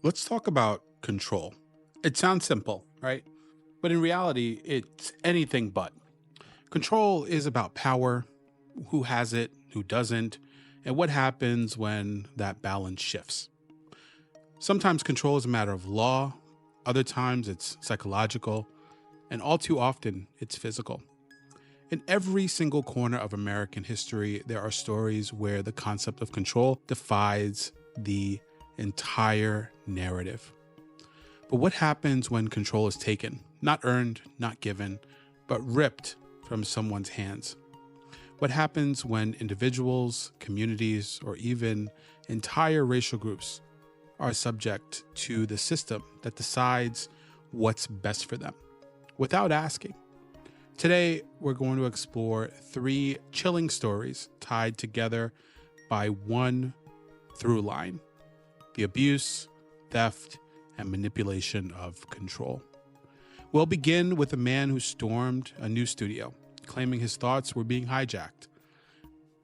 Let's talk about control. It sounds simple, right? But in reality, it's anything but. Control is about power, who has it, who doesn't, and what happens when that balance shifts. Sometimes control is a matter of law, other times it's psychological, and all too often it's physical. In every single corner of American history, there are stories where the concept of control defies the entire narrative. But what happens when control is taken, not earned, not given, but ripped from someone's hands? What happens when individuals, communities, or even entire racial groups are subject to the system that decides what's best for them without asking? Today, we're going to explore 3 chilling stories tied together by one through line: the abuse, theft, and manipulation of control. We'll begin with a man who stormed a news studio, claiming his thoughts were being hijacked.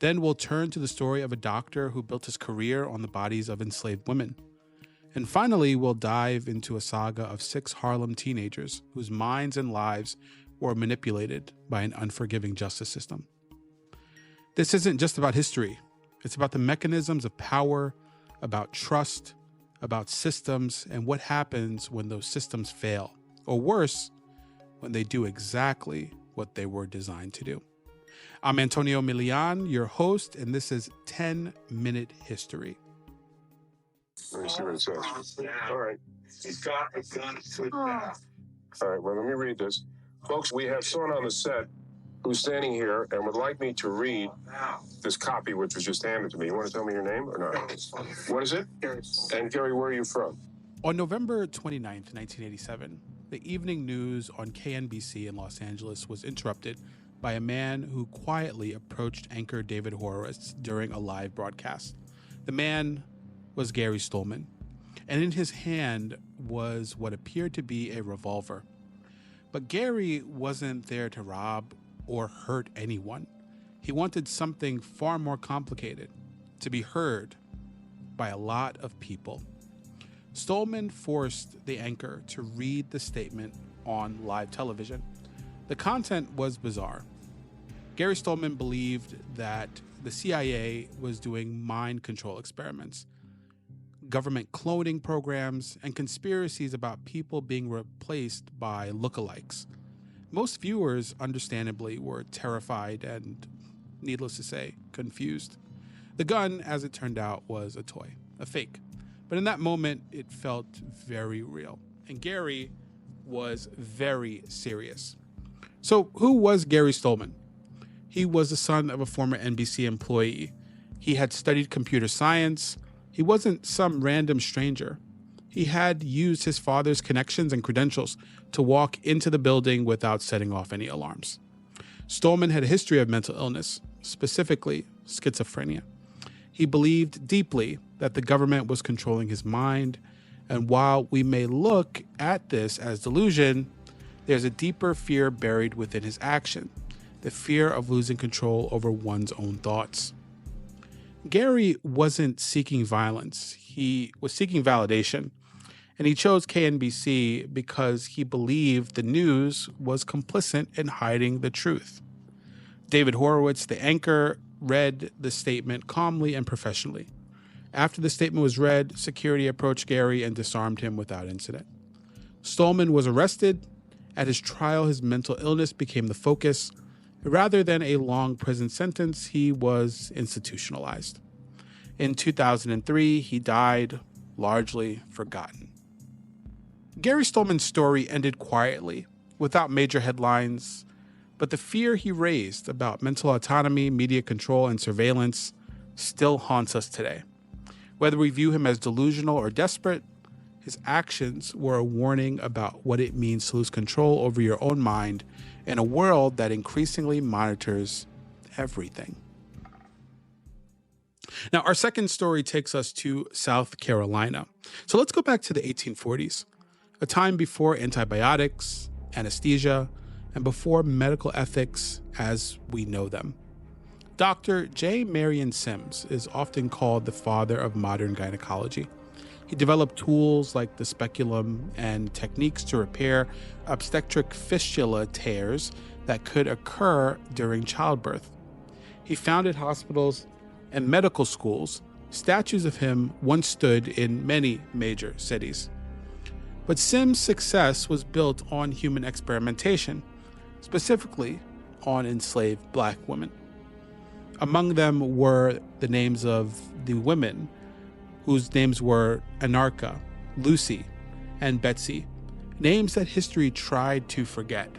Then we'll turn to the story of a doctor who built his career on the bodies of enslaved women. And finally, we'll dive into a saga of 6 Harlem teenagers whose minds and lives were manipulated by an unforgiving justice system. This isn't just about history. It's about the mechanisms of power, about trust, about systems, and what happens when those systems fail, or worse, when they do exactly what they were designed to do. I'm Antonio Milian, your host, and this is 10-Minute History. Let me see what it says. All right. He's got a gun to his back. All right, well, let me read this. Folks, we have someone on the set who's standing here and would like me to read this copy, which was just handed to me. You want to tell me your name or not? What is it? And Gary, where are you from? On November 29th, 1987, the evening news on KNBC in Los Angeles was interrupted by a man who quietly approached anchor David Horowitz during a live broadcast. The man was Gary Stollman, and in his hand was what appeared to be a revolver. But Gary wasn't there to rob or hurt anyone. He wanted something far more complicated: to be heard by a lot of people. Stollman forced the anchor to read the statement on live television. The content was bizarre. Gary Stollman believed that the CIA was doing mind control experiments, government cloning programs, and conspiracies about people being replaced by lookalikes. Most viewers, understandably, were terrified and, needless to say, confused. The gun, as it turned out, was a toy, a fake. But in that moment, it felt very real. And Gary was very serious. So who was Gary Stollman? He was the son of a former NBC employee. He had studied computer science. He wasn't some random stranger. He had used his father's connections and credentials to walk into the building without setting off any alarms. Stollman had a history of mental illness, specifically schizophrenia. He believed deeply that the government was controlling his mind, and while we may look at this as delusion, there's a deeper fear buried within his action, the fear of losing control over one's own thoughts. Gary wasn't seeking violence. He was seeking validation, and he chose KNBC because he believed the news was complicit in hiding the truth. David Horowitz, the anchor, read the statement calmly and professionally. After the statement was read, security approached Gary and disarmed him without incident. Stollman was arrested. At his trial, his mental illness became the focus. Rather than a long prison sentence, he was institutionalized. In 2003, he died, largely forgotten. Gary Stollman's story ended quietly, without major headlines, but the fear he raised about mental autonomy, media control, and surveillance still haunts us today. Whether we view him as delusional or desperate, his actions were a warning about what it means to lose control over your own mind in a world that increasingly monitors everything. Now, our second story takes us to South Carolina. So let's go back to the 1840s, a time before antibiotics, anesthesia, and before medical ethics as we know them. Dr. J. Marion Sims is often called the father of modern gynecology. He developed tools like the speculum and techniques to repair obstetric fistula tears that could occur during childbirth. He founded hospitals and medical schools. Statues of him once stood in many major cities. But Sims' success was built on human experimentation, specifically on enslaved black women. Among them were the names of the women whose names were Anarcha, Lucy, and Betsy, names that history tried to forget,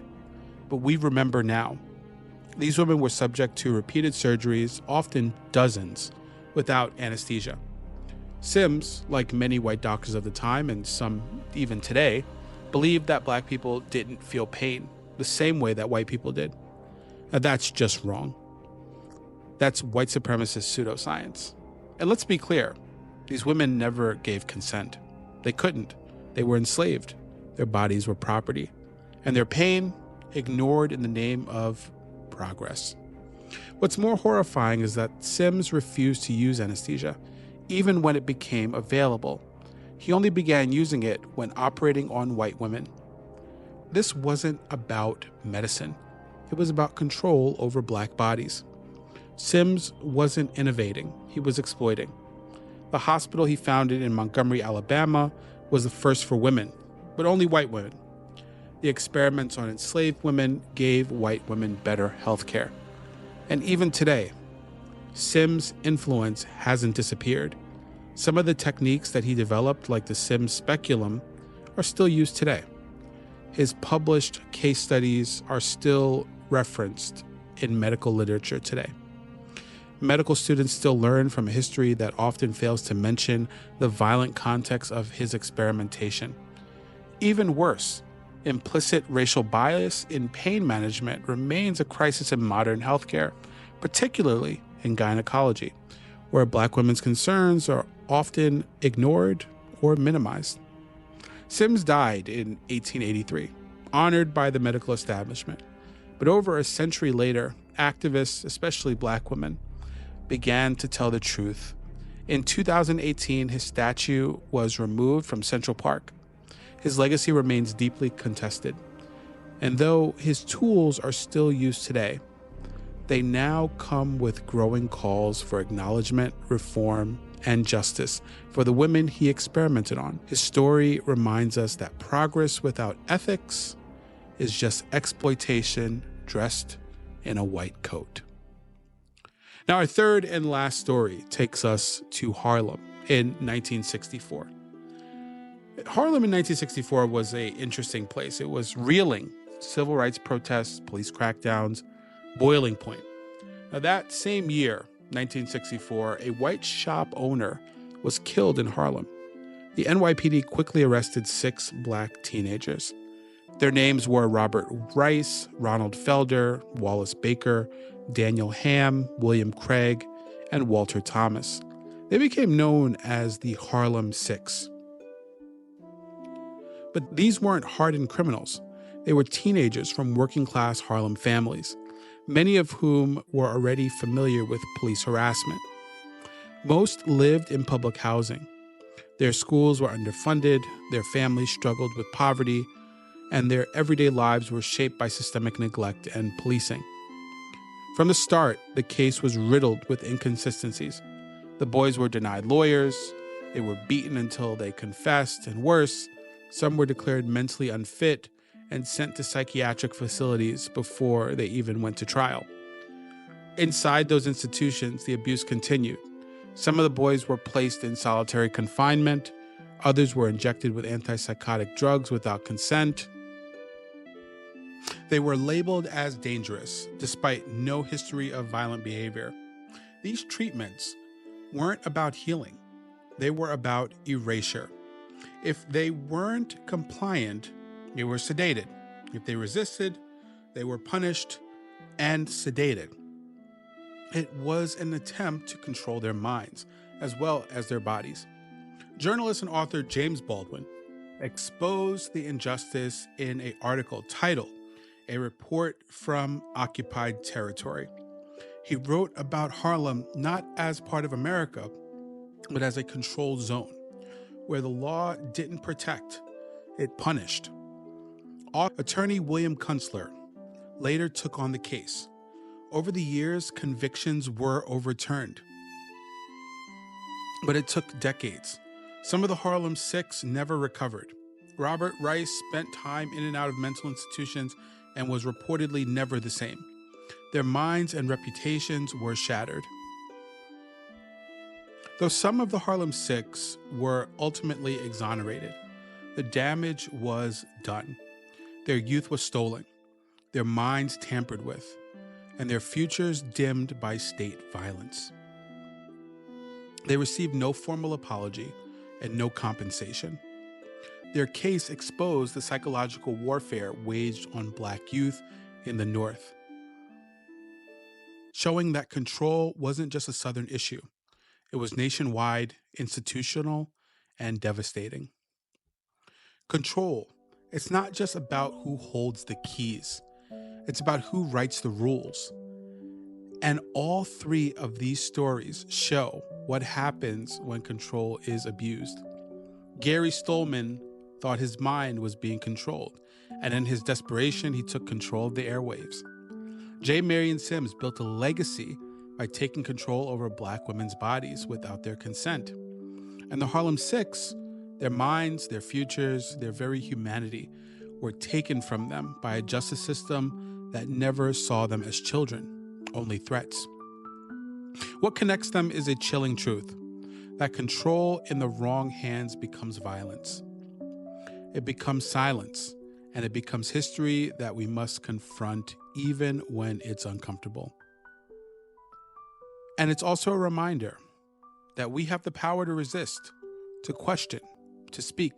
but we remember now. These women were subject to repeated surgeries, often dozens, without anesthesia. Sims, like many white doctors of the time, and some even today, believed that black people didn't feel pain the same way that white people did. Now, that's just wrong. That's white supremacist pseudoscience. And let's be clear, these women never gave consent. They couldn't. They were enslaved. Their bodies were property. And their pain ignored in the name of progress. What's more horrifying is that Sims refused to use anesthesia, even when it became available. He only began using it when operating on white women. This wasn't about medicine. It was about control over black bodies. Sims wasn't innovating. He was exploiting. The hospital he founded in Montgomery, Alabama, was the first for women, but only white women. The experiments on enslaved women gave white women better health care. And even today, Sims' influence hasn't disappeared. Some of the techniques that he developed, like the Sims speculum, are still used today. His published case studies are still referenced in medical literature today. Medical students still learn from a history that often fails to mention the violent context of his experimentation. Even worse, implicit racial bias in pain management remains a crisis in modern healthcare, particularly in gynecology, where black women's concerns are often ignored or minimized. Sims died in 1883, honored by the medical establishment. But over a century later, activists, especially black women, began to tell the truth. In 2018, his statue was removed from Central Park. His legacy remains deeply contested. And though his tools are still used today, they now come with growing calls for acknowledgement, reform, and justice for the women he experimented on. His story reminds us that progress without ethics is just exploitation dressed in a white coat. Now, our third and last story takes us to Harlem in 1964. Harlem in 1964 was an interesting place. It was reeling. Civil rights protests, police crackdowns, boiling point. Now, that same year, 1964, a white shop owner was killed in Harlem. The NYPD quickly arrested 6 black teenagers. Their names were Robert Rice, Ronald Felder, Wallace Baker, Daniel Ham, William Craig, and Walter Thomas. They became known as the Harlem Six. But these weren't hardened criminals. They were teenagers from working-class Harlem families, many of whom were already familiar with police harassment. Most lived in public housing. Their schools were underfunded, their families struggled with poverty, and their everyday lives were shaped by systemic neglect and policing. From the start, the case was riddled with inconsistencies. The boys were denied lawyers, they were beaten until they confessed, and worse, some were declared mentally unfit and sent to psychiatric facilities before they even went to trial. Inside those institutions, the abuse continued. Some of the boys were placed in solitary confinement, others were injected with antipsychotic drugs without consent. They were labeled as dangerous, despite no history of violent behavior. These treatments weren't about healing. They were about erasure. If they weren't compliant, they were sedated. If they resisted, they were punished and sedated. It was an attempt to control their minds, as well as their bodies. Journalist and author James Baldwin exposed the injustice in an article titled "A Report from Occupied Territory." He wrote about Harlem not as part of America, but as a controlled zone, where the law didn't protect, it punished. Attorney William Kunstler later took on the case. Over the years, convictions were overturned, but it took decades. Some of the Harlem Six never recovered. Robert Rice spent time in and out of mental institutions and was reportedly never the same. Their minds and reputations were shattered. Though some of the Harlem Six were ultimately exonerated, the damage was done. Their youth was stolen, their minds tampered with, and their futures dimmed by state violence. They received no formal apology and no compensation. Their case exposed the psychological warfare waged on Black youth in the North, showing that control wasn't just a Southern issue. It was nationwide, institutional, and devastating. Control, it's not just about who holds the keys. It's about who writes the rules. And all three of these stories show what happens when control is abused. Gary Stollman thought his mind was being controlled, and in his desperation, he took control of the airwaves. Marion Sims built a legacy by taking control over Black women's bodies without their consent. And the Harlem Six, their minds, their futures, their very humanity were taken from them by a justice system that never saw them as children, only threats. What connects them is a chilling truth, that control in the wrong hands becomes violence. It becomes silence, and it becomes history that we must confront even when it's uncomfortable. And it's also a reminder that we have the power to resist, to question, to speak.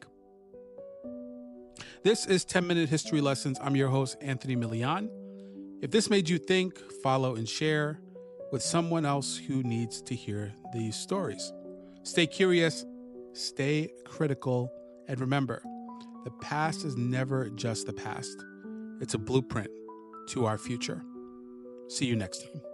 This is 10-Minute History Lessons. I'm your host, Antonio Milian. If this made you think, follow and share with someone else who needs to hear these stories. Stay curious, stay critical, and remember, the past is never just the past. It's a blueprint to our future. See you next time.